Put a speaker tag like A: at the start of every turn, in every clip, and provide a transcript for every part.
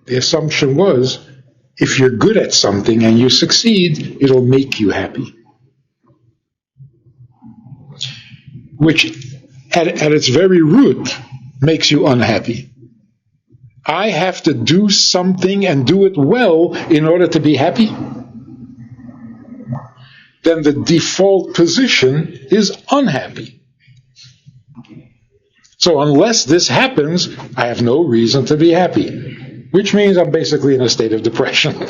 A: The assumption was, if you're good at something and you succeed, it'll make you happy. Which, at its very root, makes you unhappy. I have to do something and do it well in order to be happy. Then the default position is unhappy. So unless this happens, I have no reason to be happy, which means I'm basically in a state of depression.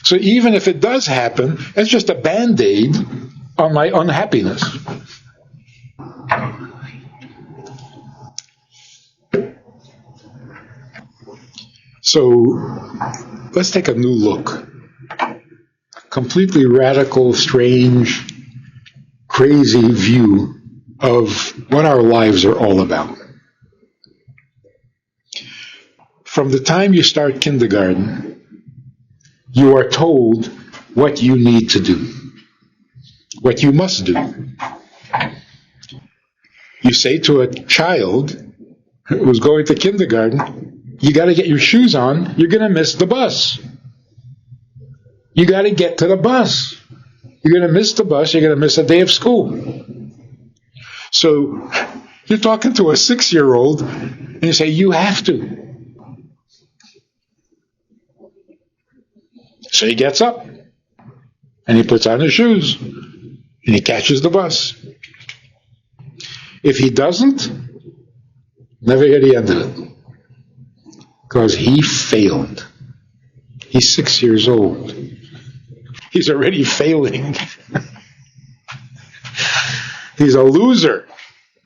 A: So even if it does happen, it's just a Band-Aid on my unhappiness. So let's take a new look. Completely radical, strange, crazy view of what our lives are all about. From the time you start kindergarten, you are told what you need to do, what you must do. You say to a child who's going to kindergarten, you got to get your shoes on, you're going to miss the bus. You got to get to the bus. You're going to miss the bus, you're going to miss a day of school. So you're talking to a 6-year-old and you say, you have to. So he gets up and he puts on his shoes and he catches the bus. If he doesn't, never hear the end of it. Because he failed. He's 6 years old. He's already failing. He's a loser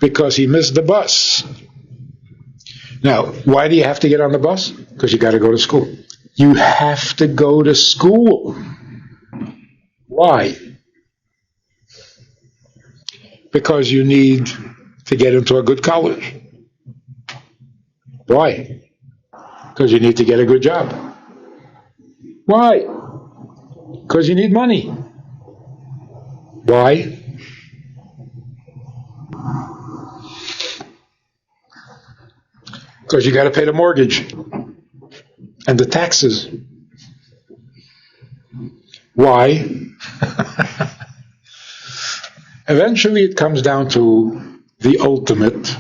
A: because he missed the bus. Now, why do you have to get on the bus? Because you got to go to school. You have to go to school. Why? Because you need to get into a good college. Why? Because you need to get a good job. Why? Because you need money. Why? Because you got to pay the mortgage and the taxes. Why? Eventually it comes down to the ultimate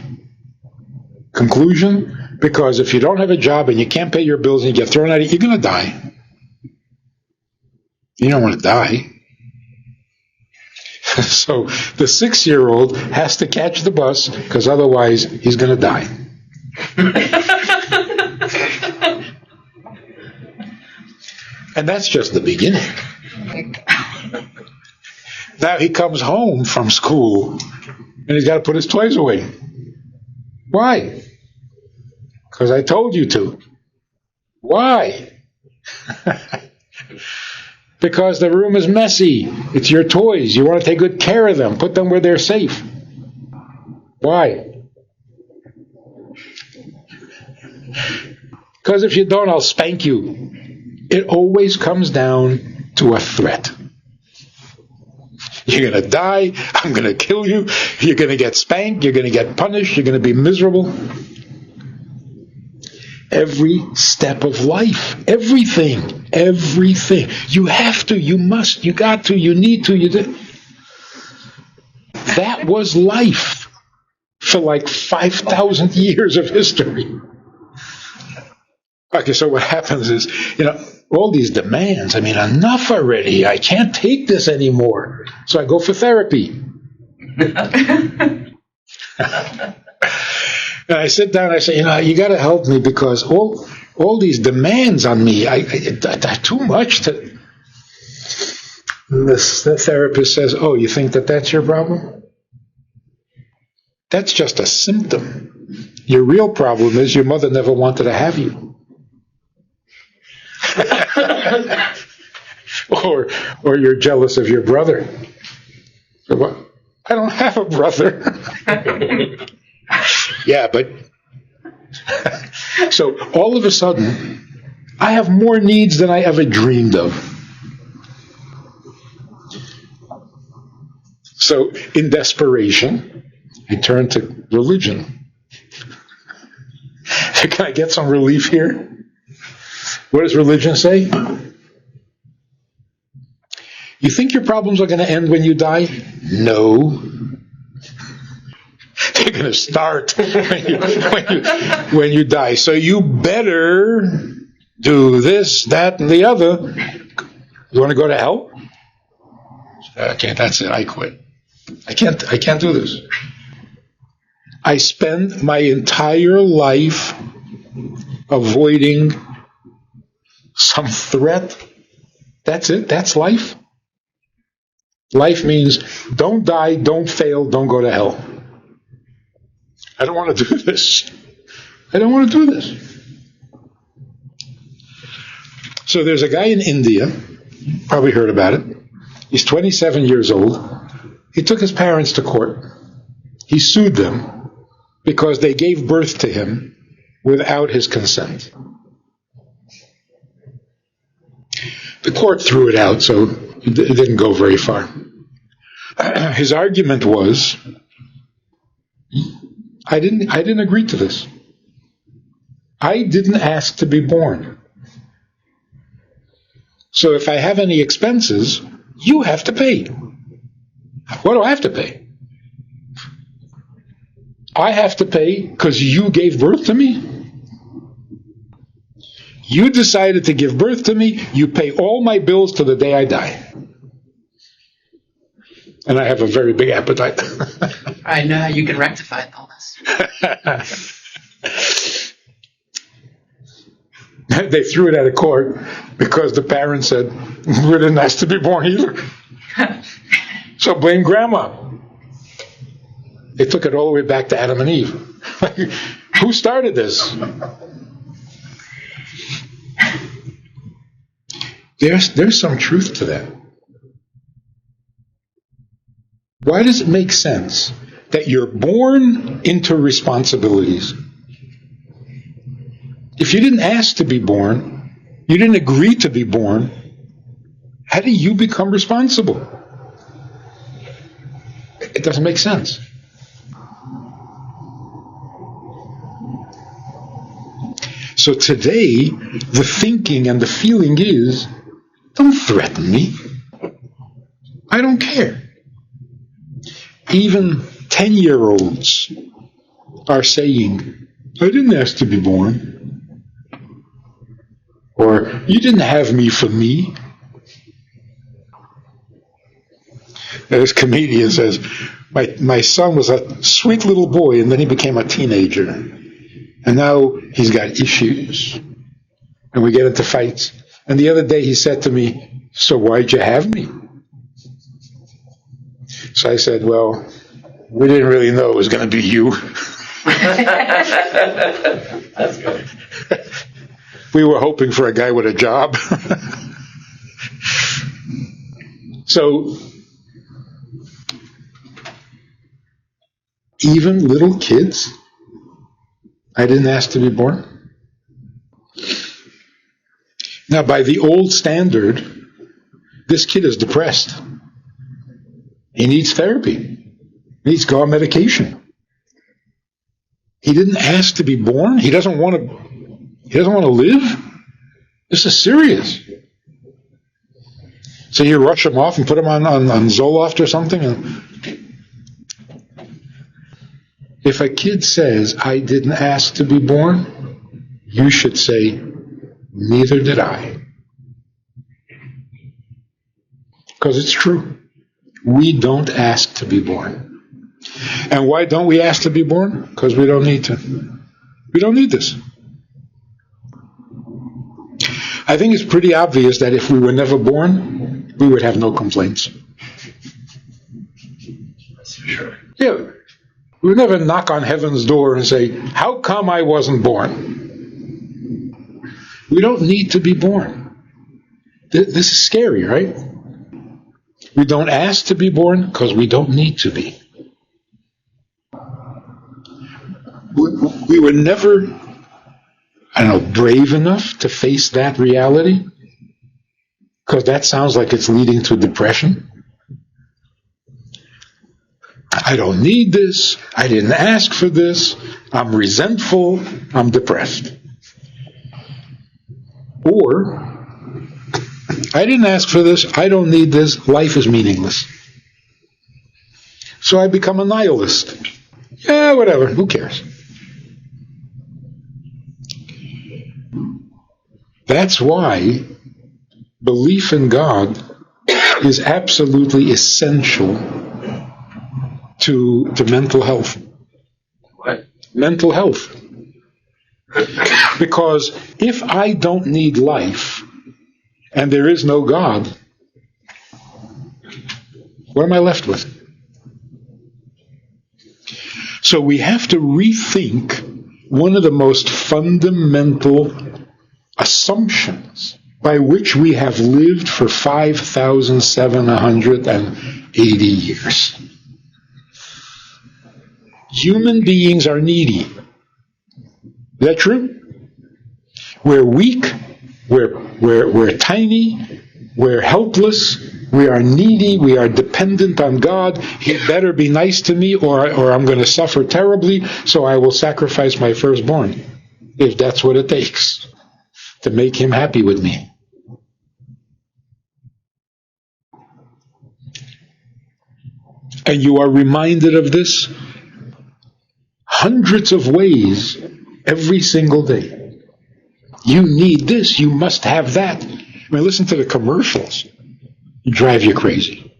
A: conclusion, because if you don't have a job and you can't pay your bills and you get thrown out, you're going to die. You don't want to die. So the 6-year-old has to catch the bus because otherwise he's going to die. And that's just the beginning. Now he comes home from school and he's got to put his toys away. Why? Because I told you to. Why? Because the room is messy. It's your toys. You want to take good care of them. Put them where they're safe. Why? Because if you don't, I'll spank you. It always comes down to a threat. You're going to die. I'm going to kill you. You're going to get spanked. You're going to get punished. You're going to be miserable. Every step of life. Everything. Everything. You have to. You must. You got to. You need to. You did. That was life for like 5,000 years of history. Okay, so what happens is, all these demands, enough already. I can't take this anymore. So I go for therapy. And I sit down and I say, you got to help me because all these demands on me, they're too much. The therapist says, oh, you think that's your problem? That's just a symptom. Your real problem is your mother never wanted to have you. or you're jealous of your brother. So what? I don't have a brother. Yeah, but so all of a sudden, I have more needs than I ever dreamed of. So in desperation, I turn to religion. Can I get some relief here? What does religion say? You think your problems are going to end when you die? No. They're going to start when you die. So you better do this, that, and the other. You want to go to hell? Okay, that's it. I quit. I can't do this. I spend my entire life avoiding some threat. That's it. That's life. Life means don't die, don't fail, don't go to hell. I don't want to do this. I don't want to do this. So there's a guy in India, probably heard about it. He's 27 years old. He took his parents to court. He sued them because they gave birth to him without his consent. The court threw it out, so it didn't go very far. His argument was, I didn't agree to this. I didn't ask to be born. So if I have any expenses, you have to pay. What do I have to pay? I have to pay because you gave birth to me? You decided to give birth to me, you pay all my bills to the day I die. And I have a very big appetite.
B: I know how you can rectify all this.
A: They threw it out of court because the parents said, we didn't ask to be born either. So blame grandma. They took it all the way back to Adam and Eve. Who started this? There's some truth to that. Why does it make sense that you're born into responsibilities? If you didn't ask to be born, you didn't agree to be born, how do you become responsible? It doesn't make sense. So today, the thinking and the feeling is, don't threaten me. I don't care. Even 10-year-olds are saying, I didn't ask to be born. Or, you didn't have me for me. This comedian says, my son was a sweet little boy, and then he became a teenager. And now he's got issues. And we get into fights. And the other day he said to me, so why'd you have me? So I said, well, we didn't really know it was going to be you.
B: That's good.
A: We were hoping for a guy with a job. So, even little kids, I didn't ask to be born. Now, by the old standard, this kid is depressed. He needs therapy. He needs to go on medication. He didn't ask to be born. He doesn't want to live. This is serious. So you rush him off and put him on Zoloft or something. If a kid says, I didn't ask to be born, you should say, neither did I. Because it's true. We don't ask to be born. And why don't we ask to be born? Because we don't need to. We don't need this. I think it's pretty obvious that if we were never born, we would have no complaints.
B: That's for sure.
A: Yeah. We would never knock on heaven's door and say, how come I wasn't born? We don't need to be born. This is scary, right? We don't ask to be born because we don't need to be. We were never, brave enough to face that reality, because that sounds like it's leading to depression. I don't need this. I didn't ask for this. I'm resentful. I'm depressed. Or, I didn't ask for this. I don't need this. Life is meaningless. So I become a nihilist. Yeah, whatever. Who cares? That's why belief in God is absolutely essential to mental health.
B: What?
A: Mental health. Because if I don't need life and there is no God, what am I left with? So we have to rethink one of the most fundamental assumptions by which we have lived for 5,780 years. Human beings are needy. Is that true? We're weak, we're tiny, we're helpless, we are needy, we are dependent on God. He better be nice to me or I'm going to suffer terribly, so I will sacrifice my firstborn, if that's what it takes to make him happy with me. And you are reminded of this hundreds of ways every single day. You need this, you must have that. I mean, listen to the commercials. They drive you crazy.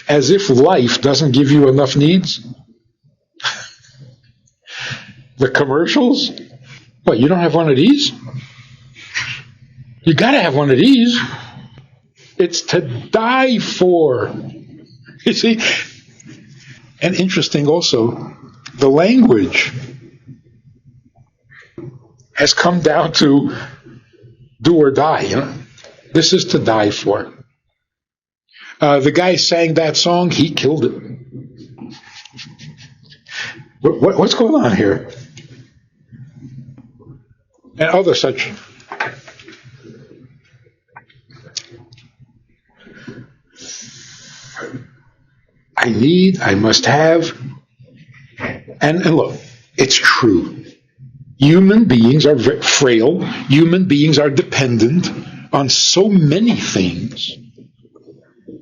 A: As if life doesn't give you enough needs. The commercials? What, you don't have one of these? You gotta have one of these. It's to die for. You see? And interesting also, the language has come down to do or die. You know? This is to die for. The guy sang that song, he killed it. What's going on here? And other such. I must have. And look, it's true. Human beings are frail. Human beings are dependent on so many things.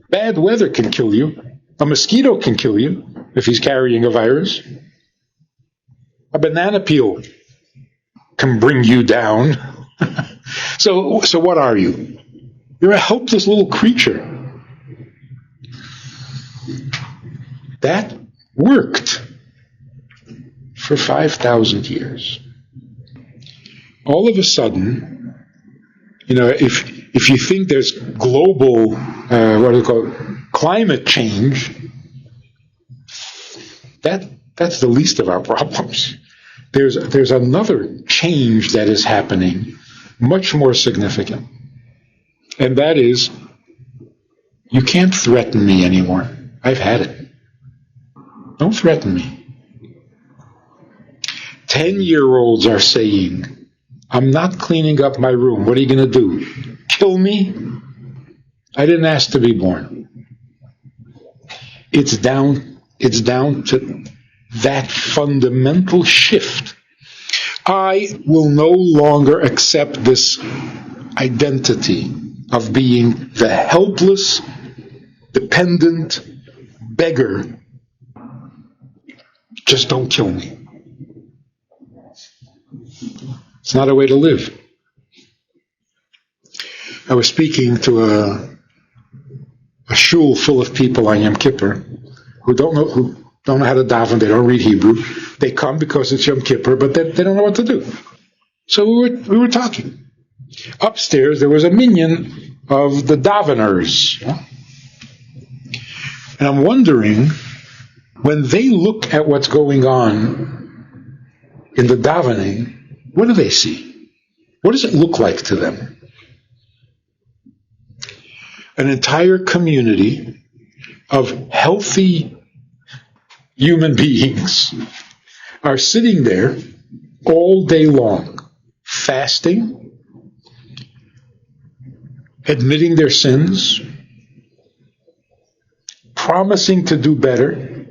A: Bad weather can kill you. A mosquito can kill you if he's carrying a virus. A banana peel can bring you down. So what are you? You're a helpless little creature. That worked for 5,000 years. All of a sudden, if you think there's global, climate change, that's the least of our problems. There's another change that is happening, much more significant, and that is, you can't threaten me anymore. I've had it. Don't threaten me. 10-year-olds are saying, I'm not cleaning up my room. What are you going to do? Kill me? I didn't ask to be born. It's down to that fundamental shift. I will no longer accept this identity of being the helpless, dependent beggar. Just don't kill me. It's not a way to live. I was speaking to a shul full of people on Yom Kippur who don't know how to daven. They don't read Hebrew. They come because it's Yom Kippur, but they don't know what to do. So we were talking. Upstairs there was a minyan of the daveners, and I'm wondering, when they look at what's going on in the davening, what do they see? What does it look like to them? An entire community of healthy human beings are sitting there all day long, fasting, admitting their sins, promising to do better,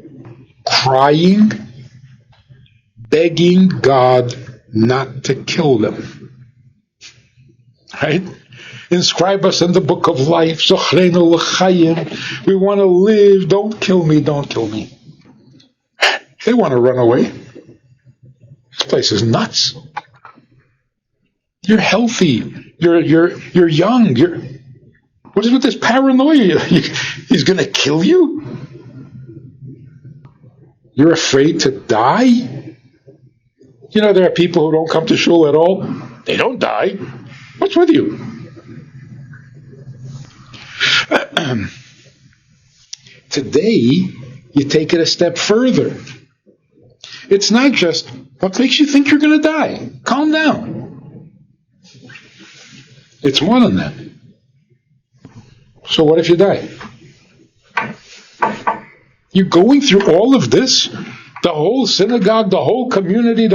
A: crying, begging God not to kill them. Right? Inscribe us in the book of life. Zochrenu l'chaim. We want to live. Don't kill me. Don't kill me. They want to run away. This place is nuts. You're healthy. You're young. What is with this paranoia? He's going to kill you? You're afraid to die? You know, there are people who don't come to shul at all. They don't die. What's with you? Today, you take it a step further. It's not just, what makes you think you're going to die? Calm down. It's more than that. So what if you die? You're going through all of this, the whole synagogue, the whole community,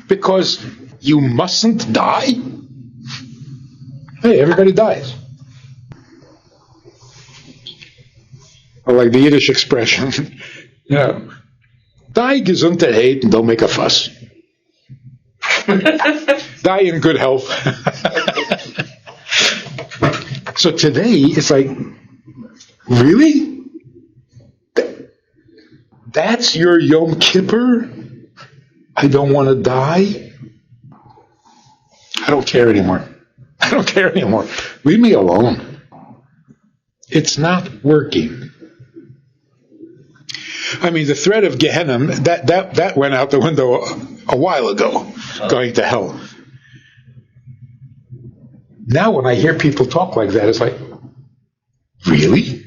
A: because you mustn't die? Hey, everybody dies. I like the Yiddish expression. Yeah. Die gesundheit and don't make a fuss. Die in good health. So today, it's like, really? That's your Yom Kippur? I don't want to die? I don't care anymore. Leave me alone. It's not working. I mean, the threat of Gehenna, that went out the window a while ago, going to hell. Now when I hear people talk like that, it's like, really?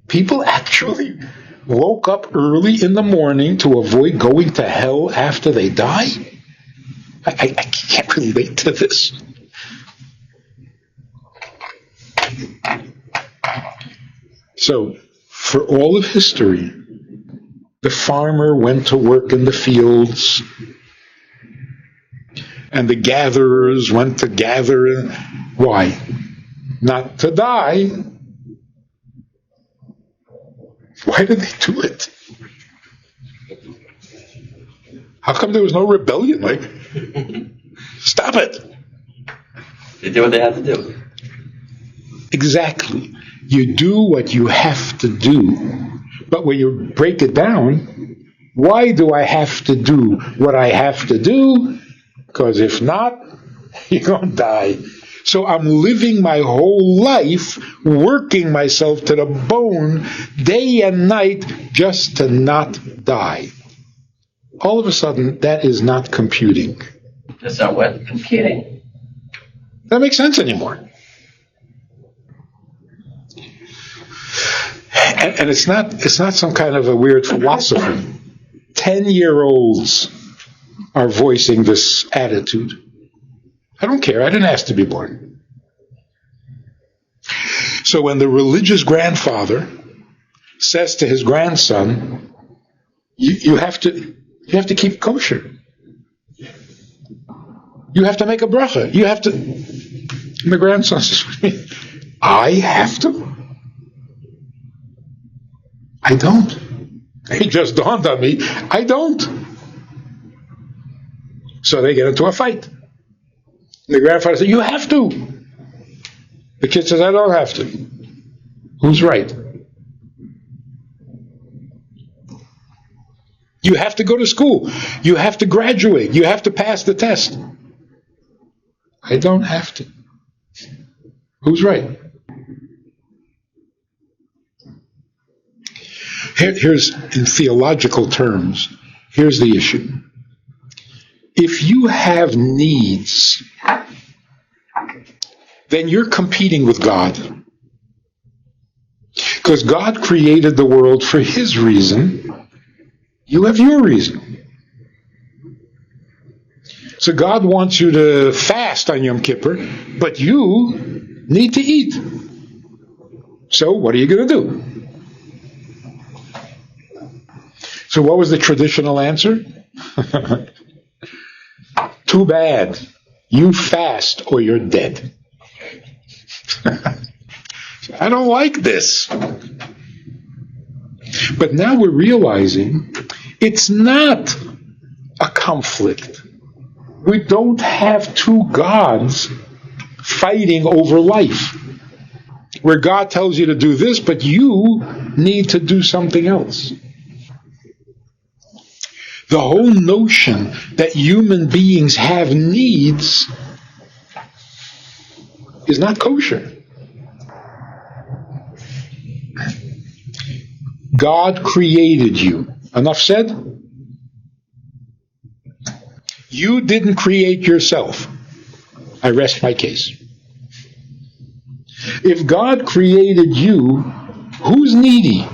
A: People actually woke up early in the morning to avoid going to hell after they die? I can't relate to this. So, for all of history, the farmer went to work in the fields, and the gatherers went to gather. Why? Not to die. Why did they do it? How come there was no rebellion? Like, stop it.
C: They did what they had to do.
A: Exactly. You do what you have to do. But when you break it down, why do I have to do what I have to do? Because if not, you're going to die. So I'm living my whole life, working myself to the bone, day and night, just to not die. All of a sudden, that is not computing.
C: That's not what computing.
A: That makes sense anymore. And it's not some kind of a weird philosopher. 10-year-olds are voicing this attitude. I don't care. I didn't ask to be born. So when the religious grandfather says to his grandson, you have to keep kosher. You have to make a bracha. You have to. And the grandson says, I have to? I don't. It just dawned on me, I don't. So they get into a fight. And the grandfather says, you have to. The kid says, I don't have to. Who's right? You have to go to school. You have to graduate. You have to pass the test. I don't have to. Who's right? Here's, in theological terms, here's the issue. If you have needs, then you're competing with God. Because God created the world for His reason. You have your reason. So God wants you to fast on Yom Kippur, but you need to eat. So what are you going to do? So what was the traditional answer? Too bad. You fast or you're dead. I don't like this. But now we're realizing it's not a conflict. We don't have two gods fighting over life, where God tells you to do this, but you need to do something else. The whole notion that human beings have needs is not kosher. God created you. Enough said? You didn't create yourself. I rest my case. If God created you, who's needy?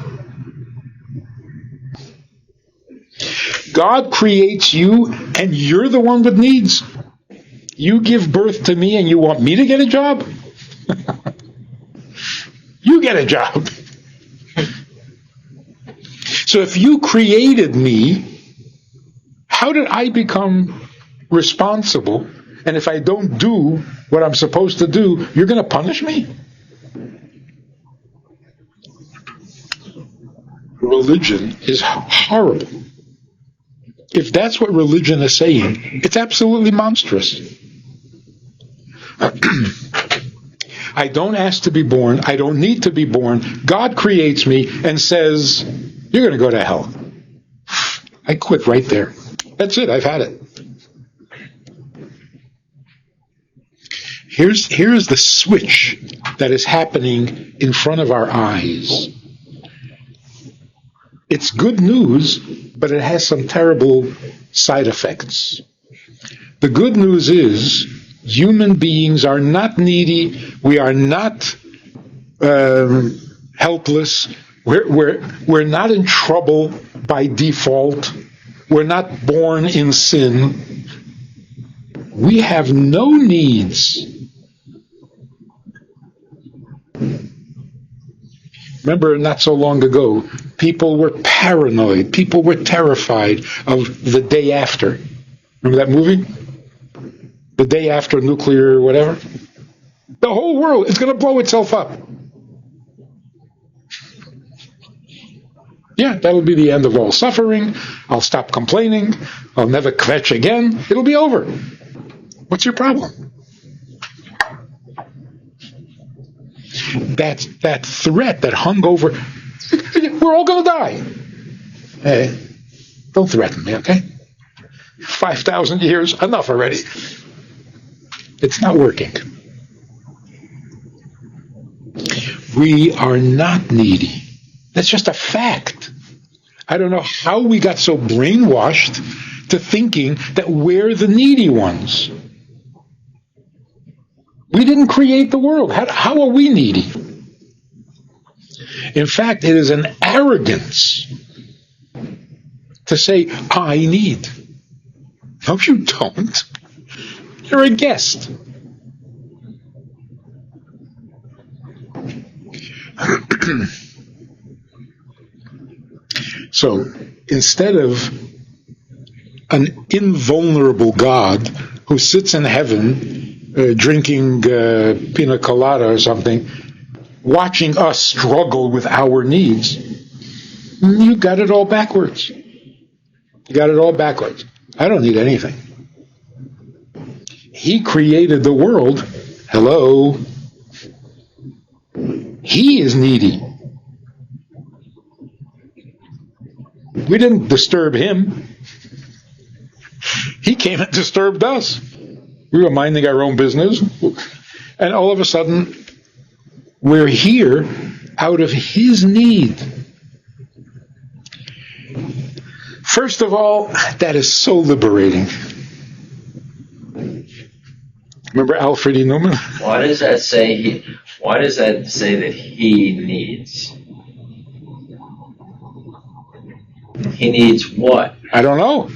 A: God creates you, and you're the one with needs. You give birth to me, and you want me to get a job? You get a job. So if you created me, how did I become responsible? And if I don't do what I'm supposed to do, you're going to punish me? Religion is horrible. If that's what religion is saying, it's absolutely monstrous. I don't ask to be born. I don't need to be born. God creates me and says, you're going to go to hell. I quit right there. That's it. I've had it. Here's the switch that is happening in front of our eyes. It's good news, but it has some terrible side effects. The good news is human beings are not needy. We are not helpless. We're not in trouble by default. We're not born in sin. We have no needs. Remember, not so long ago, people were paranoid. People were terrified of the day after. Remember that movie? The day after nuclear whatever? The whole world is going to blow itself up. Yeah, that'll be the end of all suffering. I'll stop complaining. I'll never kvetch again. It'll be over. What's your problem? That threat that hung over, we're all going to die. Hey, don't threaten me, okay? 5,000 years, enough already. It's not working. We are not needy. That's just a fact. I don't know how we got so brainwashed to thinking that we're the needy ones. We didn't create the world. How are we needy? In fact, it is an arrogance to say, I need. No, you don't. You're a guest. So, instead of an invulnerable God who sits in heaven drinking pina colada or something, watching us struggle with our needs, you got it all backwards. You got it all backwards. I don't need anything. He created the world. Hello. He is needy. We didn't disturb him. He came and disturbed us. We were minding our own business, and all of a sudden, we're here out of his need. First of all, that is so liberating. Remember Alfred E. Newman?
C: Why does that say that he needs? He needs what?
A: I don't know.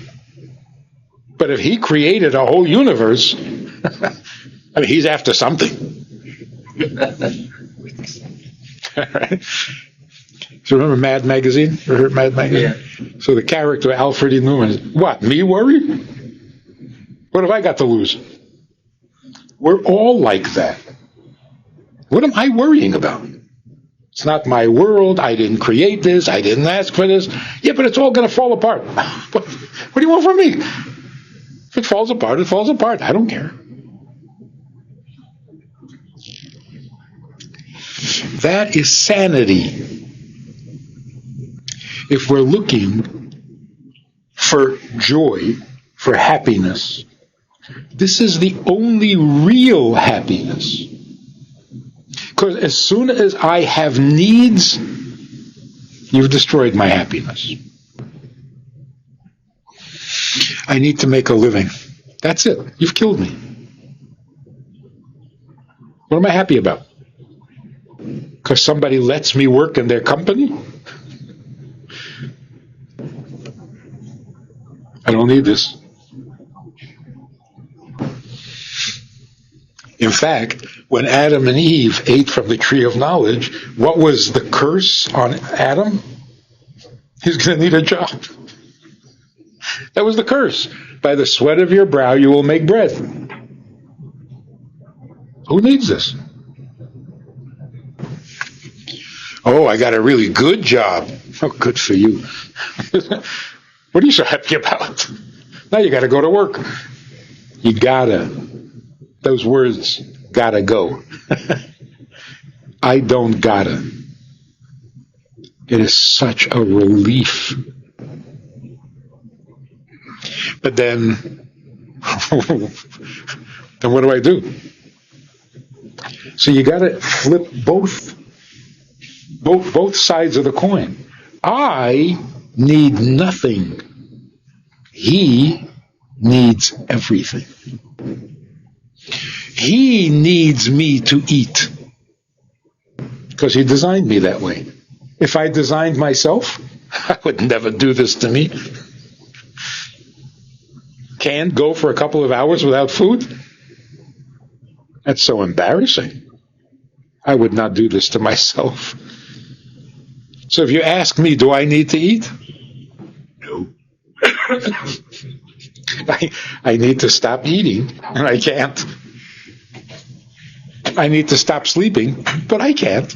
A: But if he created a whole universe, I mean, he's after something. Right? So remember Mad Magazine? You heard Mad Magazine? Yeah. So the character Alfred E. Newman is, what, me worry? What have I got to lose? We're all like that. What am I worrying about? It's not my world. I didn't create this. I didn't ask for this. Yeah, but it's all going to fall apart. What do you want from me? If it falls apart, it falls apart. I don't care. That is sanity. If we're looking for joy, for happiness, this is the only real happiness. Because as soon as I have needs, you've destroyed my happiness. I need to make a living. That's it. You've killed me. What am I happy about? Because somebody lets me work in their company? I don't need this. In fact, when Adam and Eve ate from the tree of knowledge, what was the curse on Adam? He's going to need a job. That was the curse. By the sweat of your brow you will make bread. Who needs this? Oh, I got a really good job. Oh, good for you. What are you so happy about? Now you got to go to work. You gotta. Those words, gotta go. I don't gotta. It is such a relief. But then what do I do? So you gotta flip both sides of the coin. I need nothing. He needs everything. He needs me to eat because he designed me that way. If I designed myself, I would never do this to me. Can't go for a couple of hours without food? That's so embarrassing. I would not do this to myself. So if you ask me, do I need to eat? No. I need to stop eating, and I can't. I need to stop sleeping, but I can't.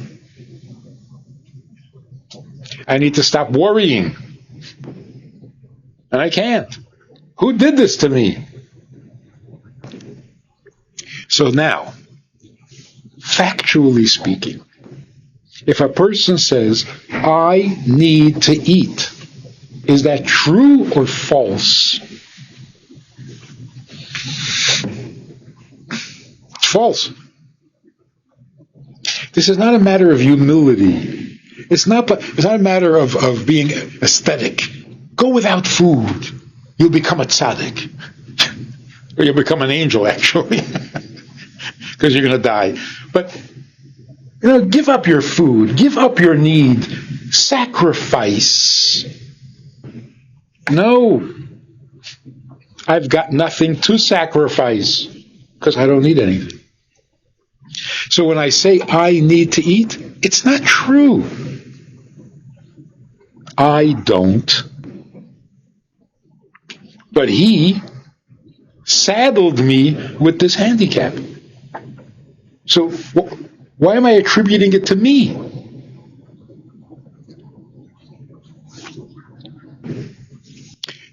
A: I need to stop worrying, and I can't. Who did this to me? So now, factually speaking, if a person says, I need to eat, is that true or false? It's false. This is not a matter of humility. It's not a matter of being aesthetic. Go without food. You'll become a tzaddik. Or you'll become an angel, actually. Because you're going to die. But, give up your food. Give up your need. Sacrifice. No. I've got nothing to sacrifice. Because I don't need anything. So when I say I need to eat, it's not true. I don't. But he saddled me with this handicap. So why am I attributing it to me?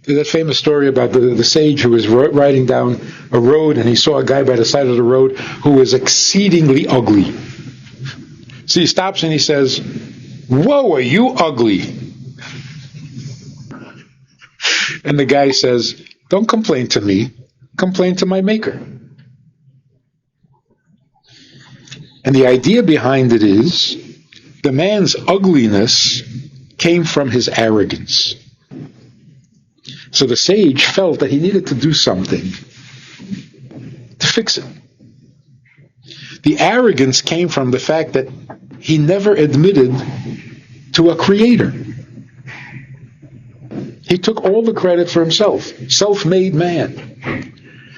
A: There's that famous story about the sage who was riding down a road and he saw a guy by the side of the road who was exceedingly ugly. So he stops and he says, "Whoa, are you ugly?" And the guy says, "Don't complain to me, complain to my maker." And the idea behind it is, the man's ugliness came from his arrogance. So the sage felt that he needed to do something to fix it. The arrogance came from the fact that he never admitted to a creator. He took all the credit for himself. Self-made man.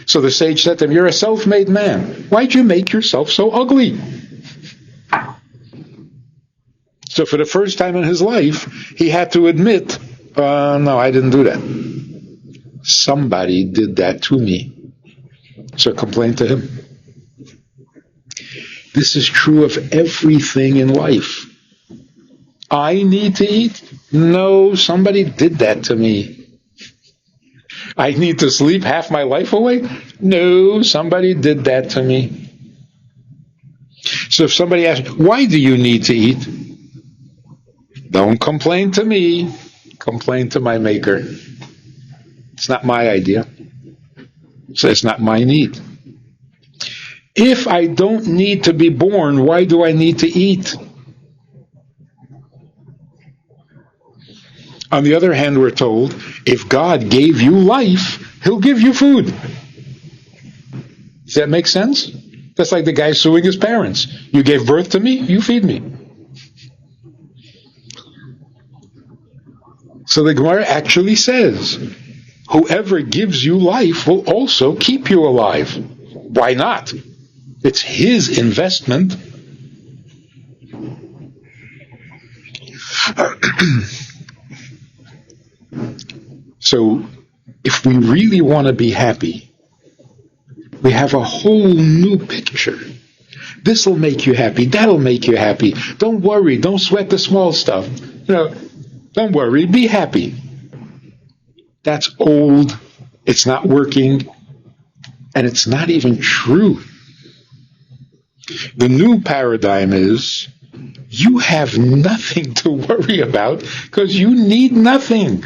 A: So the sage said to him, "You're a self-made man. Why'd you make yourself so ugly?" So for the first time in his life, he had to admit, no, I didn't do that. Somebody did that to me. So complain to him. This is true of everything in life. I need to eat? No, somebody did that to me. I need to sleep half my life away? No, somebody did that to me. So if somebody asks, why do you need to eat? Don't complain to me. Complain to my maker. It's not my idea. So it's not my need. If I don't need to be born, why do I need to eat? On the other hand, we're told, if God gave you life, he'll give you food. Does that make sense? That's like the guy suing his parents. You gave birth to me, you feed me. So the Gemara actually says, whoever gives you life will also keep you alive. Why not? It's his investment. So, if we really want to be happy, we have a whole new picture. This will make you happy. That'll make you happy. Don't worry. Don't sweat the small stuff. Don't worry. Be happy. That's old. It's not working. And it's not even true. The new paradigm is you have nothing to worry about because you need nothing.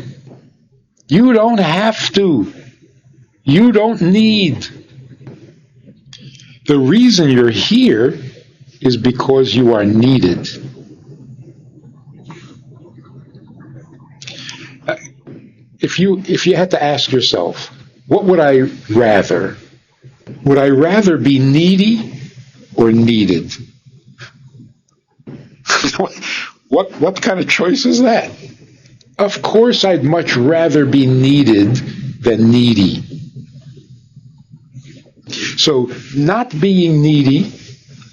A: You don't have to. You don't need. The reason you're here is because you are needed. If you had to ask yourself, what would I rather? Would I rather be needy or needed? What kind of choice is that? Of course I'd much rather be needed than needy. So not being needy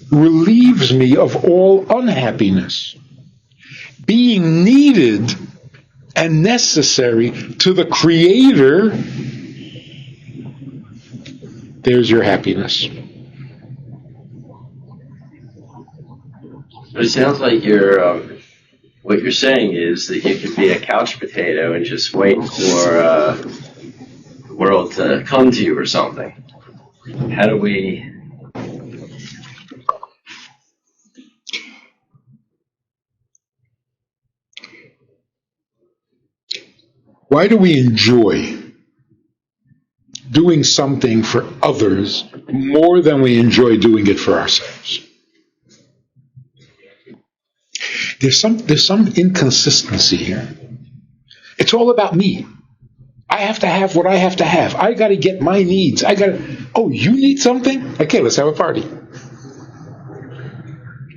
A: relieves me of all unhappiness. Being needed and necessary to the Creator, there's your happiness.
C: But it sounds like what you're saying is that you could be a couch potato and just wait for the world to come to you or something. How do we...
A: Why do we enjoy doing something for others more than we enjoy doing it for ourselves? There's some inconsistency here. It's all about me. I have to have what I have to have. I got to get my needs. Oh, you need something? Okay, let's have a party.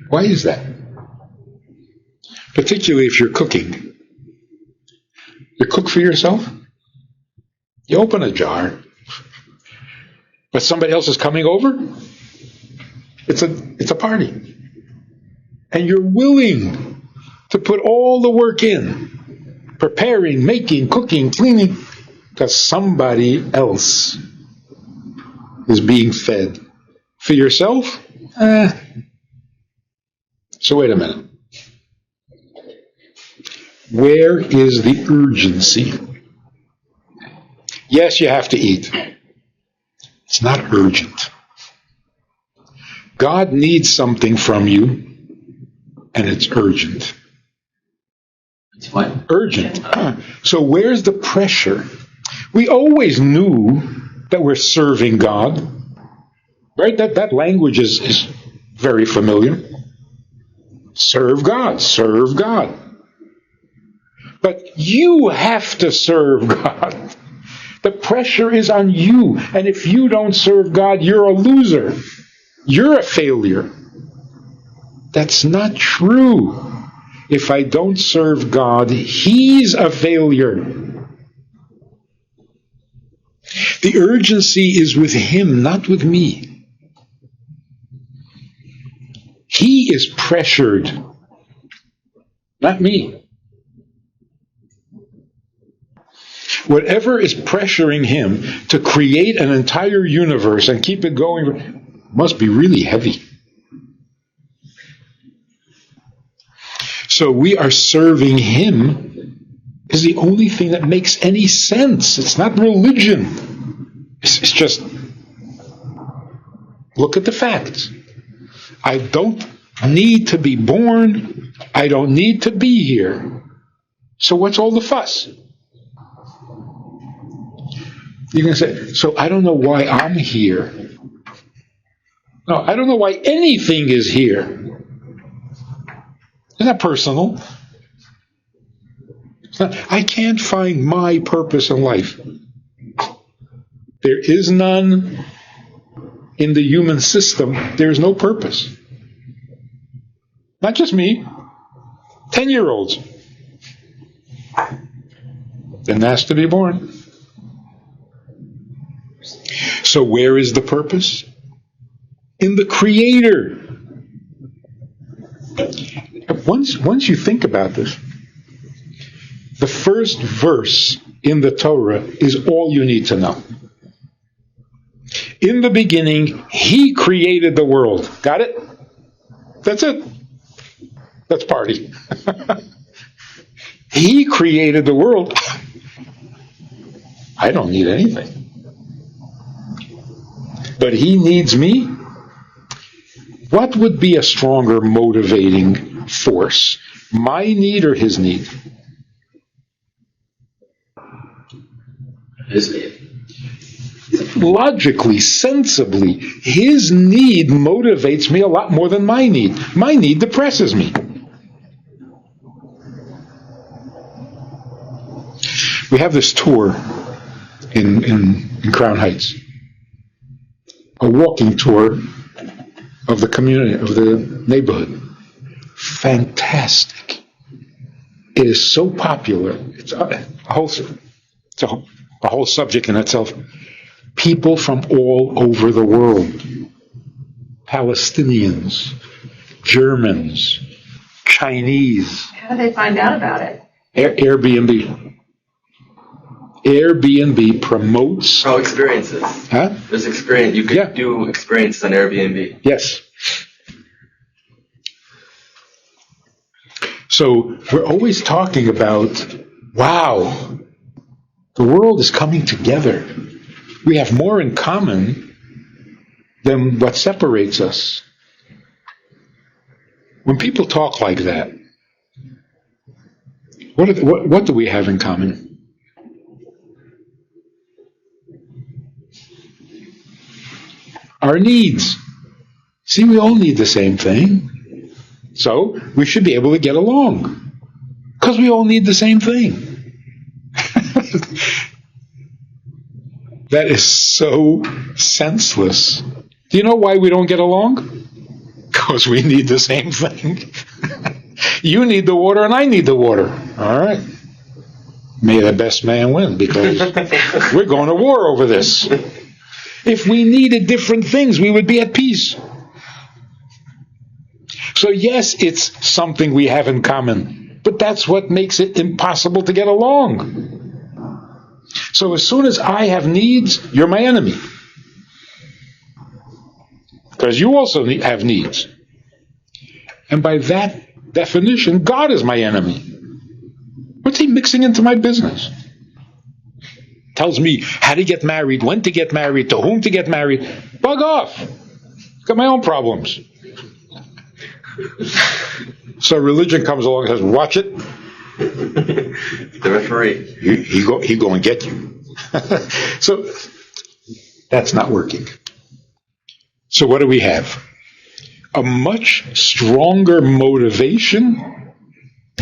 A: Why is that? Particularly if you're cooking. You cook for yourself? You open a jar. But somebody else is coming over? It's a party. And you're willing to put all the work in, preparing, making, cooking, cleaning, because somebody else is being fed. For yourself? So wait a minute. Where is the urgency? Yes, you have to eat. It's not urgent. God needs something from you, and it's urgent.
B: It's what?
A: Urgent. So where's the pressure? We always knew that we're serving God. Right? That language is very familiar. Serve God. Serve God. But you have to serve God. The pressure is on you. And if you don't serve God, you're a loser. You're a failure. That's not true. If I don't serve God, He's a failure. The urgency is with Him, not with me. He is pressured, not me. Whatever is pressuring Him to create an entire universe and keep it going must be really heavy. So we are serving him is the only thing that makes any sense. It's not religion. It's just, look at the facts. I don't need to be born. I don't need to be here. So what's all the fuss? You're going to say, so I don't know why I'm here. No, I don't know why anything is here. It's not personal. I can't find my purpose in life. There is none in the human system. There is no purpose. Not just me. 10-year-olds. Then asked to be born. So where is the purpose? In the Creator. Once you think about this, the first verse in the Torah is all you need to know. In the beginning, He created the world. Got it? That's it. That's party. He created the world. I don't need anything. But He needs me. What would be a stronger motivating force? My need or His need?
C: His need.
A: Logically, sensibly, His need motivates me a lot more than my need. My need depresses me. We have this tour in Crown Heights, a walking tour of the community, of the neighborhood. Fantastic. It is so popular. It's a whole subject in itself. People from all over the world. Palestinians, Germans, Chinese.
D: How do they find out about it?
A: Airbnb. Airbnb promotes...
C: Oh, experiences.
A: Huh?
C: There's experience. You could do experiences on Airbnb.
A: Yes. So we're always talking about, wow, the world is coming together. We have more in common than what separates us. When people talk like that, what do we have in common? Our needs. See, we all need the same thing. So we should be able to get along. Because we all need the same thing. That is so senseless. Do you know why we don't get along? Because we need the same thing. You need the water and I need the water. All right. May the best man win, because we're going to war over this. If we needed different things, we would be at peace. So yes, it's something we have in common, but that's what makes it impossible to get along. So as soon as I have needs, you're my enemy. Because you also have needs. And by that definition, God is my enemy. What's He mixing into my business? Tells me how to get married, when to get married, to whom to get married. Bug off. Got my own problems. So religion comes along and says, watch it.
C: The referee.
A: He go and get you. So that's not working. So what do we have? A much stronger motivation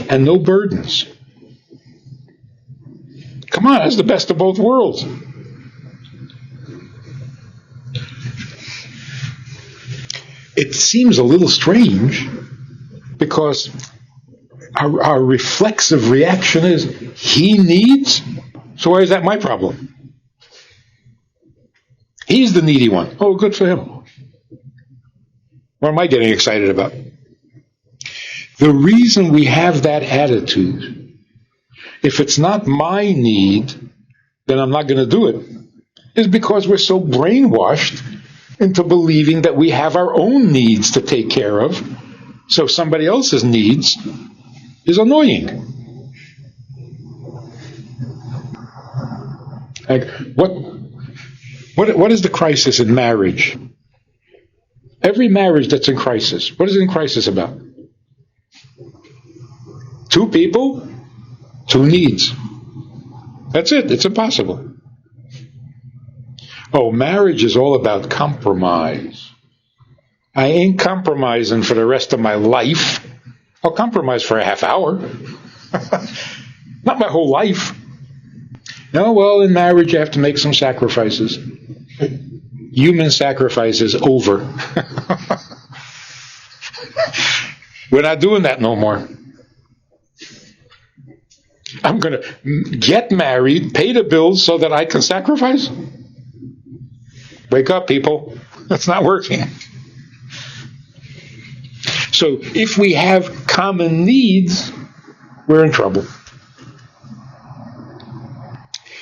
A: and no burdens. Come on, that's the best of both worlds. It seems a little strange because our reflexive reaction is, He needs, so why is that my problem? He's the needy one. Oh, good for him. What am I getting excited about? The reason we have that attitude, if it's not my need, then I'm not going to do it, is because we're so brainwashed into believing that we have our own needs to take care of. So somebody else's needs is annoying. Like, what is the crisis in marriage? Every marriage that's in crisis, what is it in crisis about? Two people, two needs. That's it. It's impossible. Oh, marriage is all about compromise. I ain't compromising for the rest of my life. I'll compromise for a half hour. Not my whole life. No, well, in marriage you have to make some sacrifices. Human sacrifice is over. We're not doing that no more. I'm going to get married, pay the bills so that I can sacrifice? Wake up, people. That's not working. So if we have common needs, we're in trouble.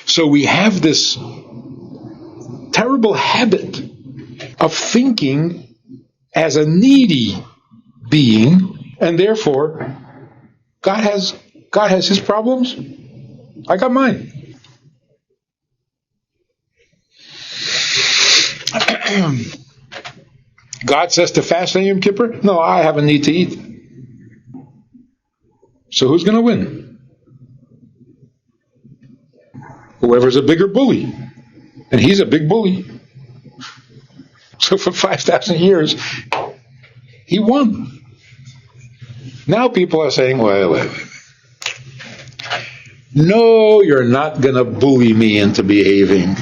A: So we have this terrible habit of thinking as a needy being, and therefore God has his problems. I got mine. God says to fast on Yom Kippur? No, I have a need to eat. So who's going to win? Whoever's a bigger bully. And he's a big bully. So for 5,000 years, he won. Now people are saying, wait. No, you're not going to bully me into behaving.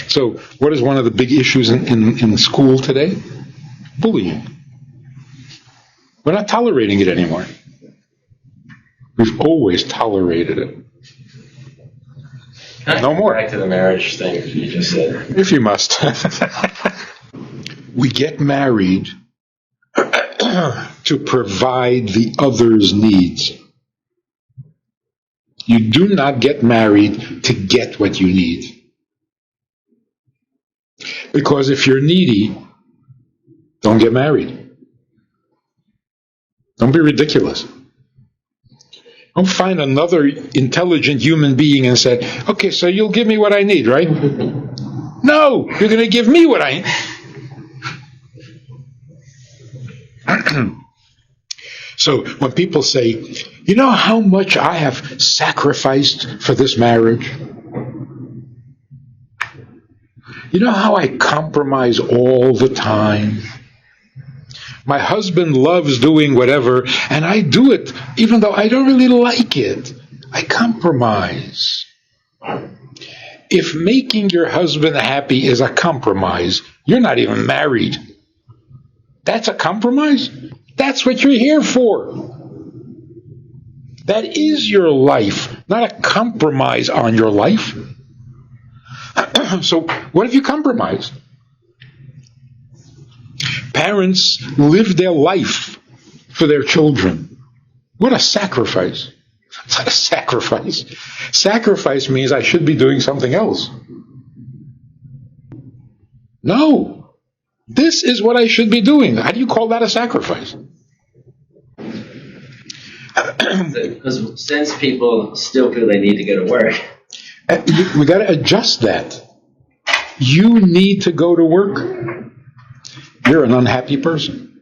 A: So what is one of the big issues in school today? Bullying. We're not tolerating it anymore. We've always tolerated it. No more.
C: Back to the marriage thing you just said.
A: If you must. We get married to provide the other's needs. You do not get married to get what you need. Because if you're needy, don't get married. Don't be ridiculous. Don't find another intelligent human being and say, okay, so you'll give me what I need, right? No, you're going to give me what I need. So when people say, you know how much I have sacrificed for this marriage? You know how I compromise all the time? My husband loves doing whatever, and I do it, even though I don't really like it. I compromise. If making your husband happy is a compromise, you're not even married. That's a compromise? That's what you're here for. That is your life, not a compromise on your life. So what have you compromised? Parents live their life for their children. What a sacrifice. It's not a sacrifice. Sacrifice means I should be doing something else. No. This is what I should be doing. How do you call that a sacrifice?
C: Because since people still feel they need to go to work.
A: We got to adjust that. You need to go to work. You're an unhappy person.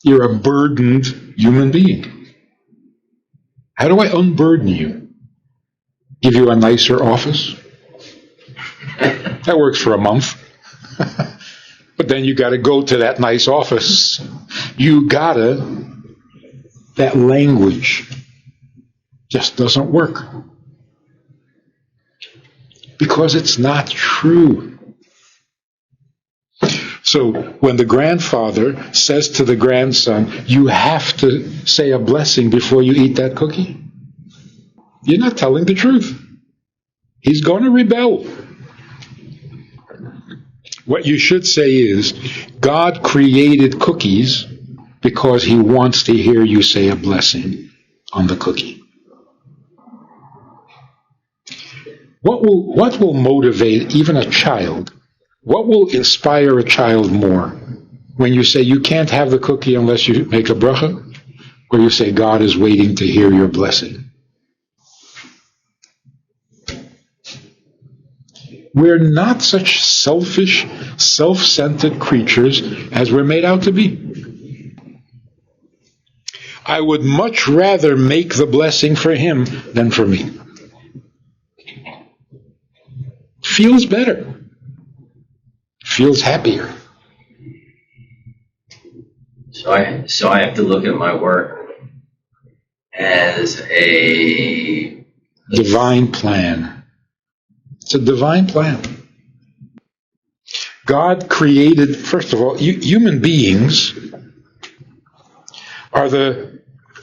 A: You're a burdened human being. How do I unburden you? Give you a nicer office? That works for a month. But then you got to go to that nice office. That language just doesn't work. Because it's not true. So when the grandfather says to the grandson, you have to say a blessing before you eat that cookie, you're not telling the truth. He's going to rebel. What you should say is, God created cookies because he wants to hear you say a blessing on the cookie. What will motivate even a child? What will inspire a child more? when you say you can't have the cookie unless you make a bracha, or you say God is waiting to hear your blessing. We're not such selfish, self-centered creatures as we're made out to be. I would much rather make the blessing for him than for me. Feels better. Feels happier.
C: So I have to look at my work as a
A: divine plan. It's a divine plan. God created, first of all, human beings are the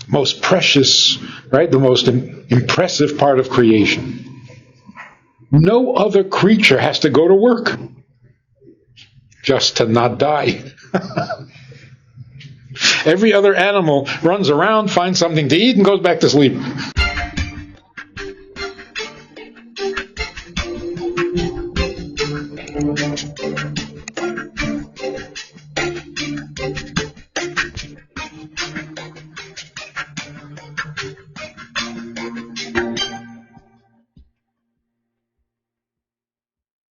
A: most precious, right? The most impressive part of creation. No other creature has to go to work just to not die. Every other animal runs around, finds something to eat, and goes back to sleep.